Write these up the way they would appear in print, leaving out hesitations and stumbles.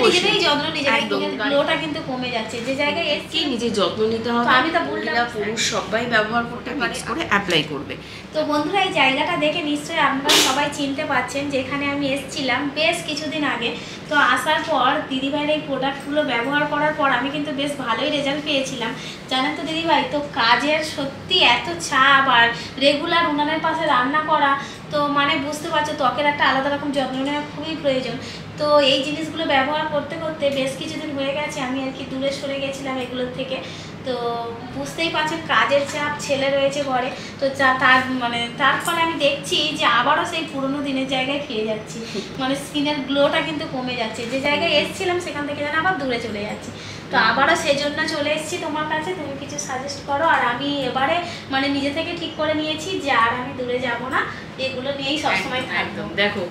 নিজেরই যত্ন নিজে, গ্লোটা কিন্তু কমে যাচ্ছে। যে জায়গায় এসছি নিজের যত্ন নিতে হবে। আমি তো মহিলা পুরুষ সবাই ব্যবহার করতে মিক্স করে অ্যাপ্লাই করবে। তো বন্ধুরা এই জায়গাটা দেখে নিশ্চয়ই আপনারা সবাই চিনতে পারছেন যেখানে আমি এসেছিলাম বেশ কিছুদিন আগে। তো আসার পর দিদিভাইয়ের এই প্রোডাক্টগুলো ব্যবহার করার পর আমি কিন্তু বেশ ভালোই রেজাল্ট পেয়েছিলাম, জানেন তো দিদিভাই। তো কাজের সত্যি এত চাপ আর রেগুলার উনানের পাশে রান্না করা, তো মানে বুঝতে পারছো ত্বকের একটা আলাদা রকম যত্ন নেওয়া খুবই প্রয়োজন। তো এই জিনিসগুলো ব্যবহার করতে করতে বেশ কিছুদিন হয়ে গেছে আমি আর কি দূরে সরে গেছিলাম এগুলোর থেকে। তো বুঝতেই পারছেন কাজের চাপ, ছেলে রয়েছে ঘরে, তো তার ফলে আমি দেখছি যে আবারও সেই পুরোনো দিনের জায়গায় ফিরে যাচ্ছি। মানে স্কিনের গ্লোটা কিন্তু কমে যাচ্ছে। যে জায়গায় এসেছিলাম সেখান থেকে যেন আবার দূরে চলে যাচ্ছি। তো আবারও সেজন্য চলে এসেছি তোমার কাছে, তুমি কিছু সাজেস্ট করো। আর আমি এবারে মানে নিজে থেকে ঠিক করে নিয়েছি যে আর আমি দূরে যাব না, এগুলো নিয়েই সবসময় থাকবো। দেখো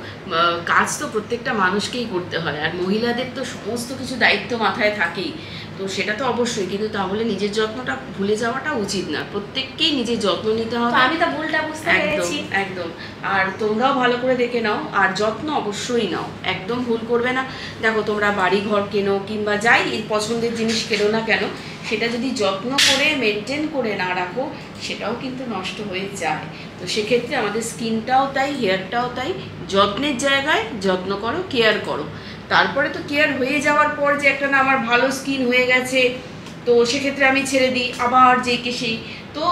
কাজ তো প্রত্যেকটা মানুষকেই করতে হয়, আর মহিলাদের তো সমস্ত কিছু দায়িত্ব মাথায় থাকেই, তো সেটা তো অবশ্যই, কিন্তু তাহলে নিজের যত্নটা ভুলে যাওয়াটা উচিত না। প্রত্যেককেই নিজের যত্ন নিতে হবে। আমি তো ভুলটা বুঝতে পেরেছি। একদম। আর তোমরাও ভালো করে দেখে নাও, আর যত্ন অবশ্যই নাও, একদম ভুল করবে না। দেখো তোমরা বাড়ি ঘর কেনো কিংবা যাই পছন্দের জিনিস কেনো না কেন, সেটা যদি যত্ন করে মেনটেন করে না রাখো সেটাও কিন্তু নষ্ট হয়ে যায়। তো সেক্ষেত্রে আমাদের স্কিনটাও তাই, হেয়ারটাও তাই, যত্নের জায়গায় যত্ন করো, কেয়ার করো। তারপরে তো কেয়ার হয়ে যাওয়ার পর যে একটা না আমার ভালো স্কিন হয়ে গেছে তো সেক্ষেত্রে আমি ছেড়ে দিই আবার যেকে সেই, তো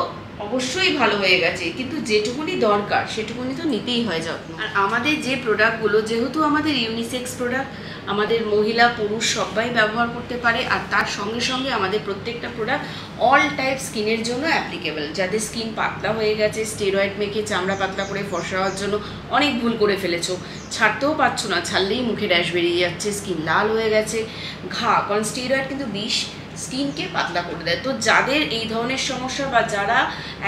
অবশ্যই ভালো হয়ে গেছে, কিন্তু যেটুকুনি দরকার সেটুকুনি তো নিতেই হয় যত্ন। আর আমাদের যে প্রোডাক্টগুলো, যেহেতু আমাদের ইউনিসেক্স প্রোডাক্ট, আমাদের মহিলা পুরুষ সবাই ব্যবহার করতে পারে, আর তার সঙ্গে সঙ্গে আমাদের প্রত্যেকটা প্রোডাক্ট অল টাইপ স্কিনের জন্য অ্যাপ্লিকেবল। যাদের স্কিন পাতলা হয়ে গেছে, স্টেরয়েড মেখে চামড়া পাতলা করে ফর্সা হওয়ার জন্য অনেক ভুল করে ফেলেছো, ছাড়তেও পারছো না, ছাড়লেই মুখে র্যাশ বেরিয়ে যাচ্ছে, স্কিন লাল হয়ে গেছে, ঘা, কারণ স্টেরয়েড কিন্তু বিষ, স্কিনকে পাতলা করে দেয়। তো যাদের এই ধরনের সমস্যা বা যারা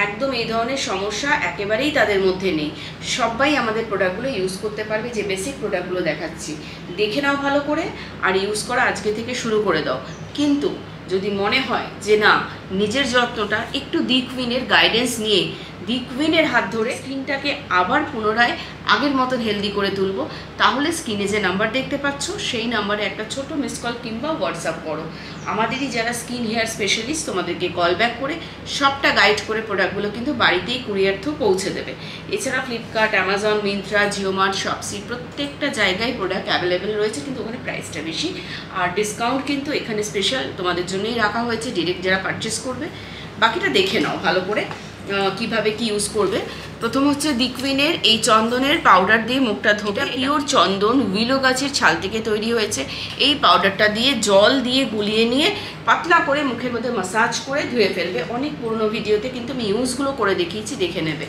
একদম এই ধরনের সমস্যা একেবারেই তাদের মধ্যে নেই, সবাই আমাদের প্রোডাক্টগুলো ইউজ করতে পারবে। যে বেসিক প্রোডাক্টগুলো দেখাচ্ছি দেখে নাও ভালো করে, আর ইউজ করা আজকে থেকে শুরু করে দাও। কিন্তু যদি মনে হয় যে না, নিজের যত্নটা একটু দি কুইনের গাইডেন্স নিয়ে, দি কুইনের হাত ধরে স্কিনটাকে আবার পুনরায় আগের মতন হেলদি করে তুলবো, তাহলে স্ক্রিনে যে নাম্বার দেখতে পাচ্ছ সেই নাম্বারে একটা ছোট মিস কল কিংবা হোয়াটসঅ্যাপ করো। আমাদেরই যারা স্কিন হেয়ার স্পেশালিস্ট তোমাদেরকে কল ব্যাক করে সবটা গাইড করে প্রোডাক্টগুলো কিন্তু বাড়িতেই কুরিয়ার থ্রু পৌঁছে দেবে। এছাড়া ফ্লিপকার্ট, অ্যামাজন, মিন্ত্রা, জিওমার্ট, শপসি প্রত্যেকটা জায়গায় প্রোডাক্ট অ্যাভেলেবেল রয়েছে, কিন্তু ওখানে প্রাইসটা বেশি। আর ডিসকাউন্ট কিন্তু এখানে স্পেশাল তোমাদের জন্যই রাখা হয়েছে, ডিরেক্ট যারা পারচেস করবে। বাকিটা দেখে নাও ভালো করে কিভাবে কি ইউজ করবে। প্রথম হচ্ছে দি কুইনের এই চন্দনের পাউডার দিয়ে মুখটা ধোটা, পিওর চন্দন উইলো গাছের ছাল থেকে তৈরি হয়েছে। এই পাউডারটা দিয়ে জল দিয়ে গুলিয়ে নিয়ে পাতলা করে মুখের মধ্যে ম্যাসাজ করে ধুয়ে ফেলবে। অনেক পুরনো ভিডিওতে কিন্তু আমি ইউজগুলো করে দেখিয়েছি, দেখে নেবে।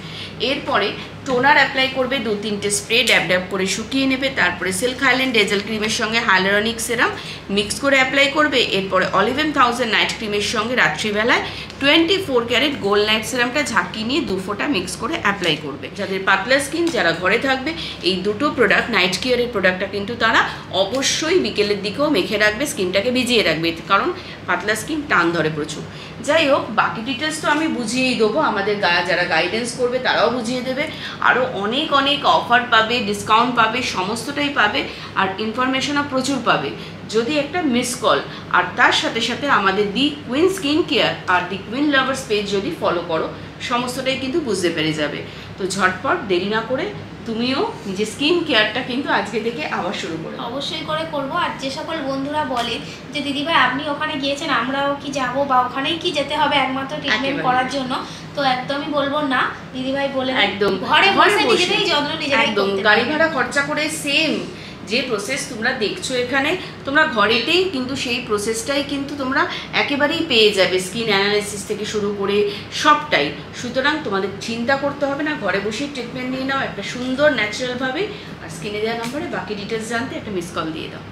এরপরে টোনার অ্যাপ্লাই করবে, 2-3টে স্প্রে ড্যাব ড্যাব করে শুকিয়ে নেবে। তারপরে সিল্ক হাইল্যান্ড ডেজেল ক্রিমের সঙ্গে হাইলোরনিক সেরাম মিক্স করে অ্যাপ্লাই করবে। এরপরে অলিভেন 1000 নাইট ক্রিমের সঙ্গে রাত্রিবেলায় 24 ক্যারেট গোল্ড নাইট সেরামটা ঝাঁকিয়ে নিয়ে 2 ফোঁটা মিক্স করে অ্যাপ্লাই করবে। যাদের পাতলা স্কিন, যারা ঘরে থাকবে, এই দুটো প্রোডাক্ট, নাইট কেয়ারের প্রোডাক্টটা কিন্তু তারা অবশ্যই বিকেলের দিকেও মেখে রাখবে, স্কিনটাকে ভিজিয়ে রাখবে, কারণ পাতলা স্কিন টান ধরে প্রচুর। যাই হোক, বাকি ডিটেলস তো আমি বুঝিয়েই দেবো, আমাদের যারা গাইডেন্স করবে তারাও বুঝিয়ে দেবে। আরও অনেক অনেক অফার পাবে, ডিসকাউন্ট পাবে, সমস্তটাই পাবে, আর ইনফরমেশনও প্রচুর পাবে যদি একটা মিস কল আর তার সাথে সাথে আমাদের দি কুইন স্কিন কেয়ার আর দি কুইন লাভার্স পেজ যদি ফলো করো, সমস্তটাই কিন্তু বুঝতে পেরে যাবে। তো ঝটপট দেরি না করে তুমিও নিজের স্কিন কেয়ারটা কিন্তু আজকে থেকে আবার শুরু করো। অবশ্যই করে করবো। আর যে সকল বন্ধুরা বলে যে দিদিভাই আপনি ওখানে গিয়েছেন, আমরাও কি যাব, বা ওখানেই কি যেতে হবে একমাত্র ট্রিটমেন্ট করার জন্য, তো একদমই বলবো না। দিদিভাই বলে একদম ঘরে বসে নিজেরাই যত্ন নিজেরাই, একদম গাড়ি ভাড়া খরচা করে সেম যে প্রসেস তোমরা দেখছো এখানে, তোমরা ঘরেতেই কিন্তু সেই প্রসেসটাই কিন্তু তোমরা একেবারেই পেয়ে যাবে, স্কিন অ্যানালাইসিস থেকে শুরু করে সবটাই। সুতরাং তোমাদের চিন্তা করতে হবে না, ঘরে বসেই ট্রিটমেন্ট নিয়ে নাও একটা সুন্দর ন্যাচারালভাবে। আর স্কিনে দেওয়া নম্বরে বাকি ডিটেলস জানতে একটা মিস কল দিয়ে দাও।